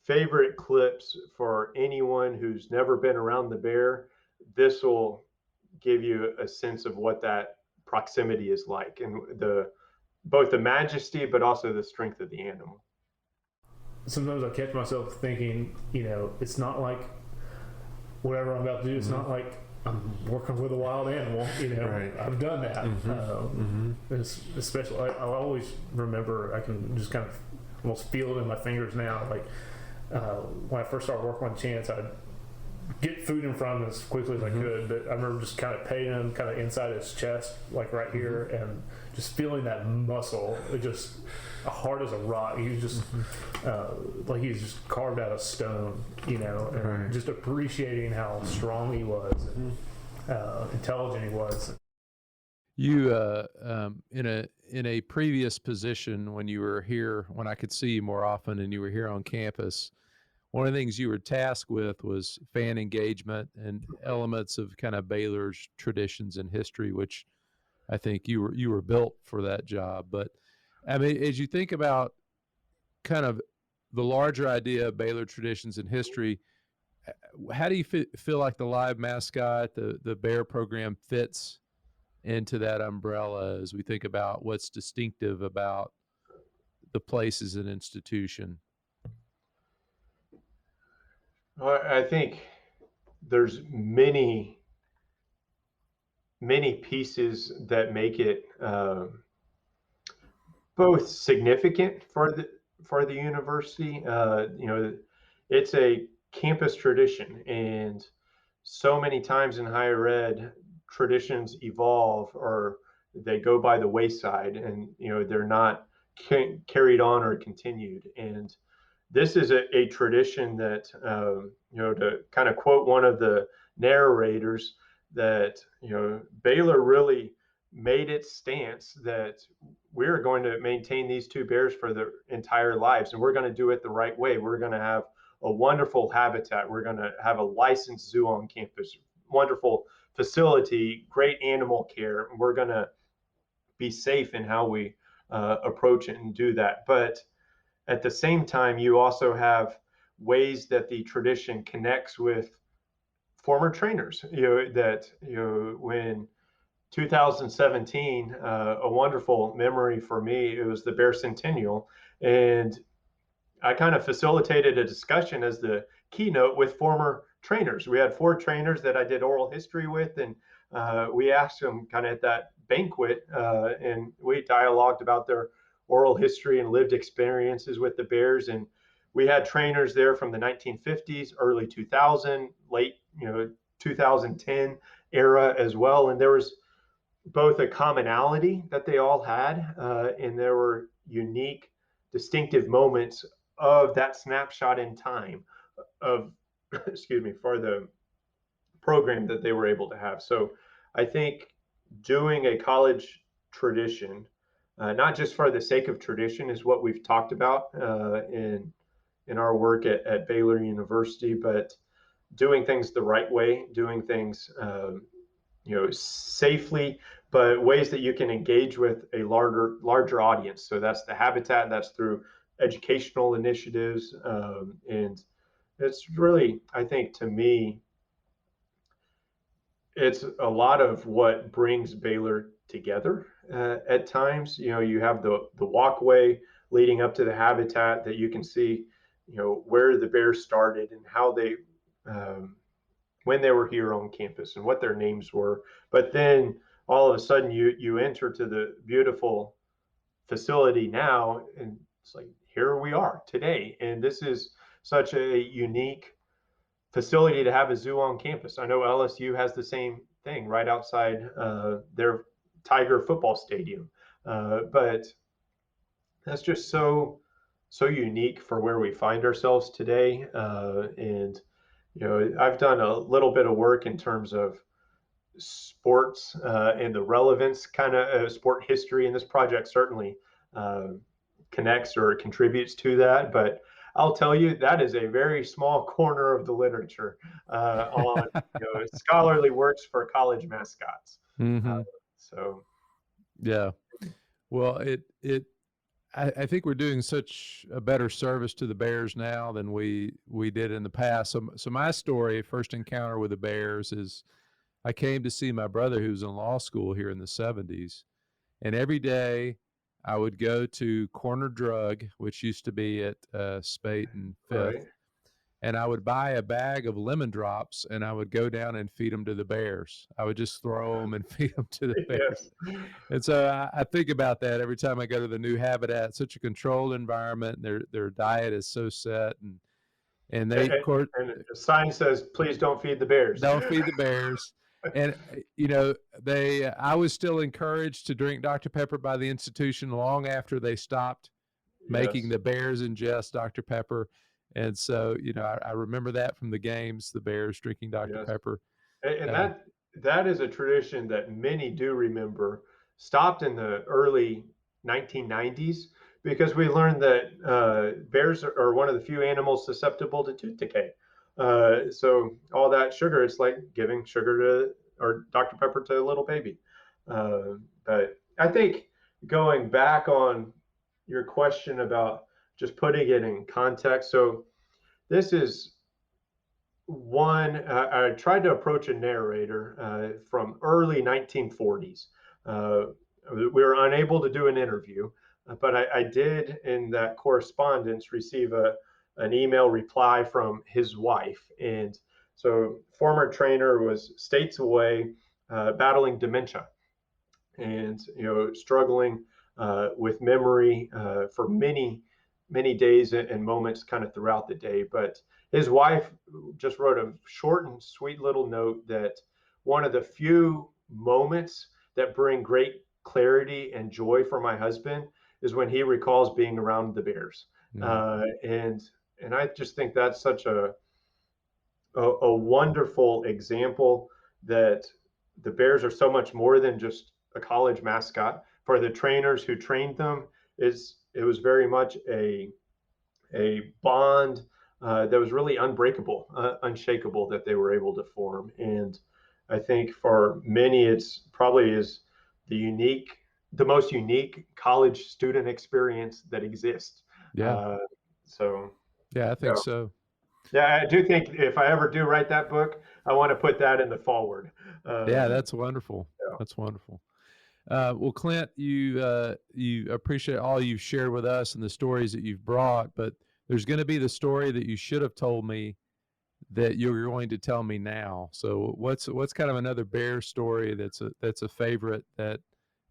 favorite clips for anyone who's never been around the bear. This will give you a sense of what that proximity is like, and both the majesty but also the strength of the animal. Sometimes I catch myself thinking, it's not like whatever I'm about to do, it's not like I'm working with a wild animal. Right. I've done that. Especially, I always remember, I can just kind of almost feel it in my fingers now. Like when I first started working on Chance, I'd get food in front of him as quickly as I could, but I remember just kind of patting him kind of inside his chest, like right here, and just feeling that muscle, just hard as a rock. He was just like he was just carved out of stone, and just appreciating how strong he was and intelligent he was. You in a previous position when you were here, when I could see you more often and you were here on campus, one of the things you were tasked with was fan engagement and elements of kind of Baylor's traditions and history, which I think you were built for that job. But I mean, as you think about kind of the larger idea of Baylor traditions and history, how do you feel like the live mascot, the Bear program fits into that umbrella as we think about what's distinctive about the place as an institution? Well, I think there's many pieces that make it both significant for the university. It's a campus tradition, and so many times in higher ed, traditions evolve or they go by the wayside, and they're not carried on or continued. And this is a tradition that to kind of quote one of the narrators, that Baylor really made its stance that we're going to maintain these two bears for their entire lives, and we're going to do it the right way. We're going to have a wonderful habitat. We're going to have a licensed zoo on campus, wonderful facility, great animal care. We're going to be safe in how we approach it and do that. But at the same time, you also have ways that the tradition connects with former trainers. When 2017, a wonderful memory for me, it was the Bear Centennial, and I kind of facilitated a discussion as the keynote with former trainers. We had 4 trainers that I did oral history with, and we asked them kind of at that banquet, and we dialogued about their oral history and lived experiences with the Bears. And we had trainers there from the 1950s, early 2000, late 2010 era as well. And there was both a commonality that they all had, and there were unique, distinctive moments of that snapshot in time of, for the program that they were able to have. So I think doing a college tradition not just for the sake of tradition, is what we've talked about in our work at Baylor University, but doing things the right way, doing things safely, but ways that you can engage with a larger audience. So that's the habitat. That's through educational initiatives, and it's really, I think, to me, it's a lot of what brings Baylor together at times. You have the walkway leading up to the habitat that you can see, where the Bears started and how they, when they were here on campus and what their names were. But then all of a sudden you enter to the beautiful facility now, and it's like, here we are today. And this is such a unique facility to have a zoo on campus. I know LSU has the same thing right outside their Tiger football stadium, but that's just so unique for where we find ourselves today. And I've done a little bit of work in terms of sports and the relevance kind of sport history, and this project certainly connects or contributes to that. But I'll tell you, that is a very small corner of the literature on scholarly works for college mascots. Mm-hmm. So, yeah. Well, I think we're doing such a better service to the Bears now than we did in the past. So my story, first encounter with the Bears, is I came to see my brother who was in law school here in the 70s, and every day I would go to Corner Drug, which used to be at Spate and Fifth, right. and I would buy a bag of lemon drops, and I would go down and feed them to the Bears. I would just throw them and feed them to the Bears. Yes. And so I think about that every time I go to the new habitat. Such a controlled environment. Their diet is so set, and they, of course, and the sign says, "Please don't feed the Bears." don't feed the Bears. And I was still encouraged to drink Dr. Pepper by the institution long after they stopped making the Bears ingest Dr. Pepper. And so, I remember that from the games, the Bears drinking Dr. Pepper. And that is a tradition that many do remember, stopped in the early 1990s, because we learned that bears are one of the few animals susceptible to tooth decay. So all that sugar, it's like giving sugar or Dr. Pepper to a little baby. But I think, going back on your question about just putting it in context. So this is one, I tried to approach a narrator from early 1940s. We were unable to do an interview, but I did, in that correspondence, receive an email reply from his wife. And so, former trainer was states away, battling dementia, and struggling with memory for many days and moments kind of throughout the day. But his wife just wrote a short and sweet little note that one of the few moments that bring great clarity and joy for my husband is when he recalls being around the Bears. And I just think that's such a wonderful example that the Bears are so much more than just a college mascot. For the trainers who trained them, it was very much a bond that was really unbreakable, unshakable, that they were able to form. And I think for many, it's probably is the most unique college student experience that exists. Yeah. Yeah, I think so. Yeah, I do think if I ever do write that book, I want to put that in the foreword. Yeah, that's wonderful. Yeah. That's wonderful. Well, Clint, you appreciate all you've shared with us and the stories that you've brought, but there's going to be the story that you should have told me that you're going to tell me now. So what's kind of another bear story that's a favorite that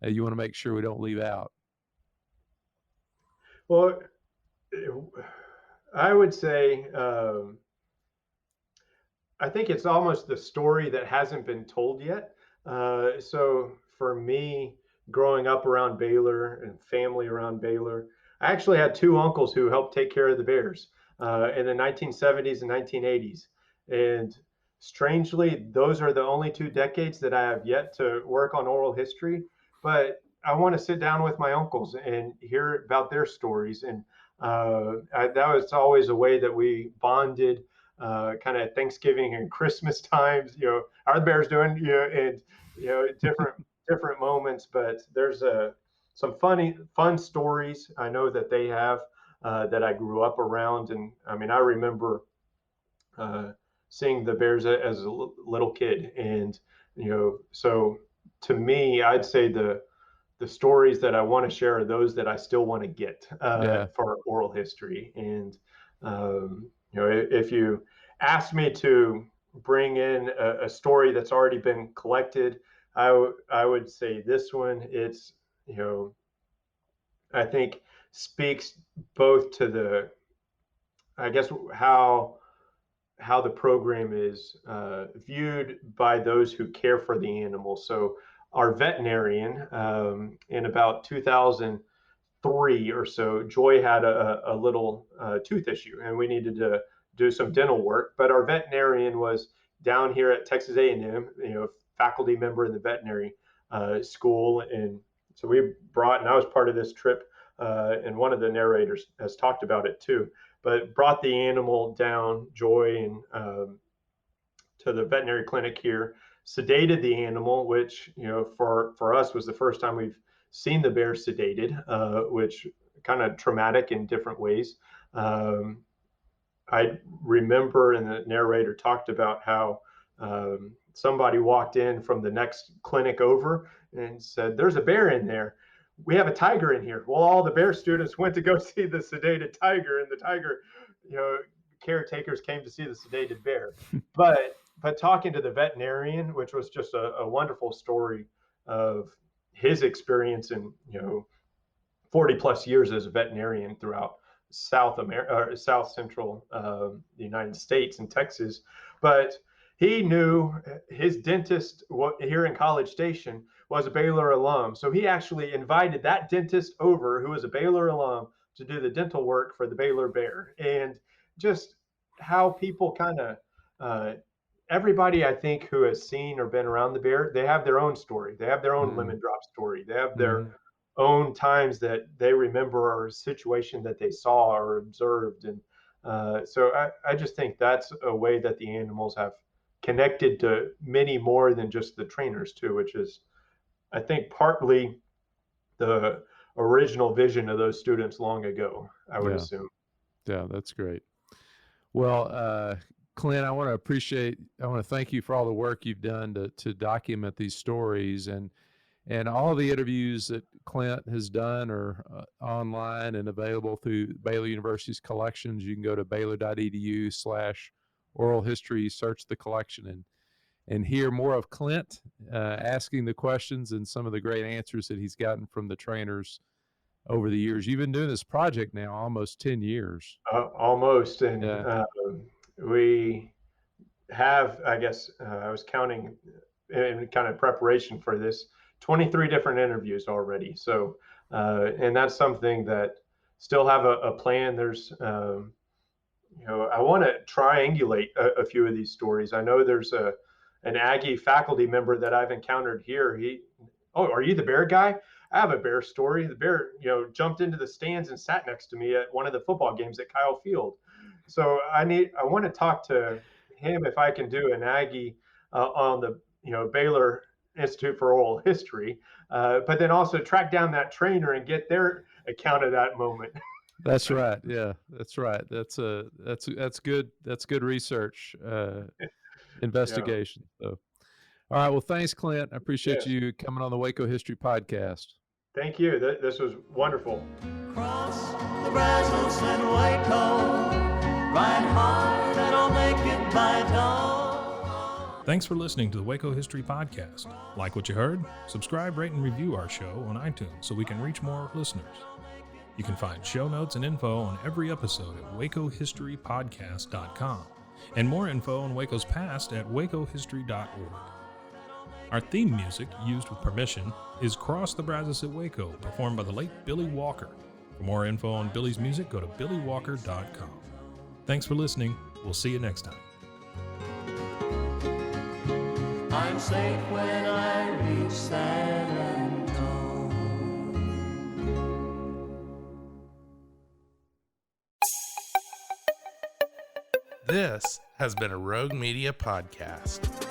you want to make sure we don't leave out? Well, I would say I think it's almost the story that hasn't been told yet. So for me, growing up around Baylor and family around Baylor, I actually had two uncles who helped take care of the Bears in the 1970s and 1980s. And strangely, those are the only 2 decades that I have yet to work on oral history. But I want to sit down with my uncles and hear about their stories. And that was always a way that we bonded, kind of Thanksgiving and Christmas times. How are the Bears doing? And different moments. But there's some fun stories I know that they have that I grew up around. And I mean, I remember seeing the Bears as a little kid, and so to me, I'd say the stories that I want to share are those that I still want to get for oral history. And if you ask me to bring in a story that's already been collected, I would say this one. It's I think speaks both to I guess how the program is viewed by those who care for the animals. So our veterinarian, in about 2003 or so, Joy had a little tooth issue, and we needed to do some dental work. But our veterinarian was down here at Texas A&M, faculty member in the veterinary school, and so we brought, and I was part of this trip, and one of the narrators has talked about it too, but brought the animal down, Joy, and to the veterinary clinic here, sedated the animal, which for us was the first time we've seen the bear sedated, which kind of traumatic in different ways. I remember, and the narrator talked about how somebody walked in from the next clinic over and said, "There's a bear in there. We have a tiger in here." Well, all the bear students went to go see the sedated tiger, and the tiger, caretakers came to see the sedated bear. But talking to the veterinarian, which was just a wonderful story of his experience in 40 plus years as a veterinarian throughout South Central the United States and Texas. But he knew his dentist here in College Station was a Baylor alum. So he actually invited that dentist over, who was a Baylor alum, to do the dental work for the Baylor Bear. And just how people kind of, everybody I think who has seen or been around the bear, they have their own story. They have their own lemon drop story. They have their own times that they remember, or a situation that they saw or observed. And so I just think that's a way that the animals have connected to many more than just the trainers too, which is, I think, partly the original vision of those students long ago, I would assume. Yeah, that's great. Well, Clint, I want to thank you for all the work you've done to document these stories, and all the interviews that Clint has done are online and available through Baylor University's collections. You can go to baylor.edu/oral history, search the collection, and hear more of Clint asking the questions and some of the great answers that he's gotten from the trainers over the years. You've been doing this project now almost 10 years. Almost. And we have, I guess, I was counting in kind of preparation for this, 23 different interviews already. So, and that's something that still have a plan. There's, I want to triangulate a few of these stories. I know there's an Aggie faculty member that I've encountered here. Are you the bear guy? I have a bear story. The bear, jumped into the stands and sat next to me at one of the football games at Kyle Field. So I want to talk to him if I can do an Aggie on the, Baylor Institute for Oral History, but then also track down that trainer and get their account of that moment. That's right. Yeah, that's right. That's good. That's good research, investigation. So, all right. Well, thanks, Clint. I appreciate you coming on the Waco History Podcast. Thank you. This was wonderful. Cross the Brazos and Waco, ride hard and I'll make it by dawn. Thanks for listening to the Waco History Podcast. Like what you heard? Subscribe, rate, and review our show on iTunes so we can reach more listeners. You can find show notes and info on every episode at wacohistorypodcast.com, and more info on Waco's past at wacohistory.org. Our theme music, used with permission, is Cross the Brazos at Waco, performed by the late Billy Walker. For more info on Billy's music, go to billywalker.com. Thanks for listening. We'll see you next time. I'm safe when I reach San Antonio. This has been a Rogue Media podcast.